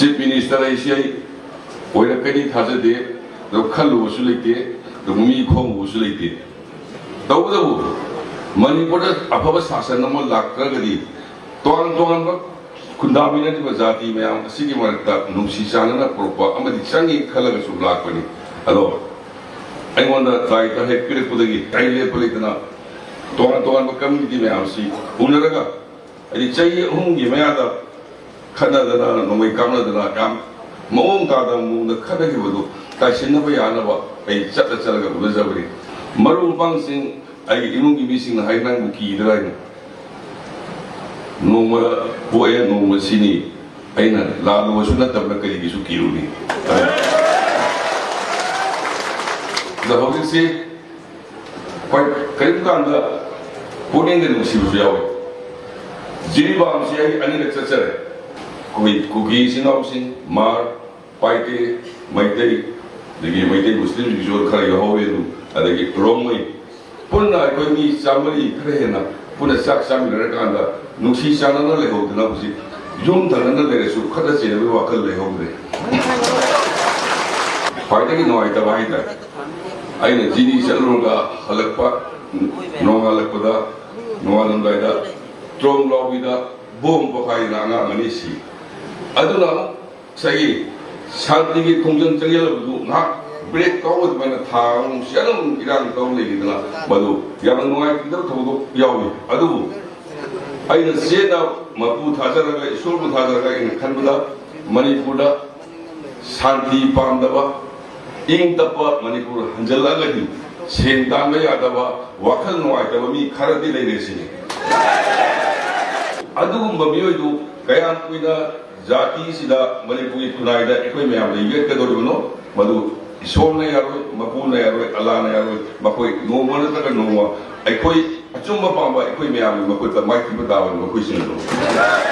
Chief Minister Asia, where a penny has a day, the Kalu was late, the Mumi Kong was late. Though money put a Sasanama Lakragadi, Tuan Kundamina Mazati, Mam, City Marta, Nusisana, Propa, Amadisangi, Kalagas of Blackpony. Hello. I want to try to have Kiripudi, Taylor Politana, Tuan community Mamsi, Unaraga, and Chay Hung Yamada. Canada, no way, Canada, Cam, Mong Tadam, the Kadaki, Tashinaba, a chapter of Missouri. Maru Bansing, I even be missing the Highland key line. No more, Poe, no more Sini, Aina, Lalo was not a Makari to kill me. The Holy say, quite Karikanda, putting the Lucy Jimmy Bamsi, and etc. Cookies in housing, Mar, Paite, Maite, the Maite Muslim usual Karayahoe, and the wrong way. Puna, Komi, Samari, Krena, Puna Sak Samiranda, Nusi Sanana Leho, the Nazi, Jum Tanana Lesu, Katas in every walker Lehombre. Fighting no Itabaida. I know Gini Salunga, Halapa, no Halapada, no Alandaida, Trom Lobida, Boom Bokaina, Manisi. Aduna say something Kunjan Tayel, not break out when a town, Shalom, Iran, Tony, Badu, Yamanoi, Yawi, Adu. I say now, Mapu Tazara, Shulbu Tazara in Canada, Manipuda, Santi Pandava, Intapa, Manipur, Hanjalagadi, Saint Dame Adava, Wakan White, Karadi Lady. Adu Mamio, Kayan Pina. Jati sida Manipuri Kunaida, Equimam, the Yekadorino, Madu, Isona Yaro, Mapuna Yaro, Alana Yaro, Makoi, no one is like a no one. I quit Achuma Pamba, Equimam, Makuta, Mike Padawan, Makusin.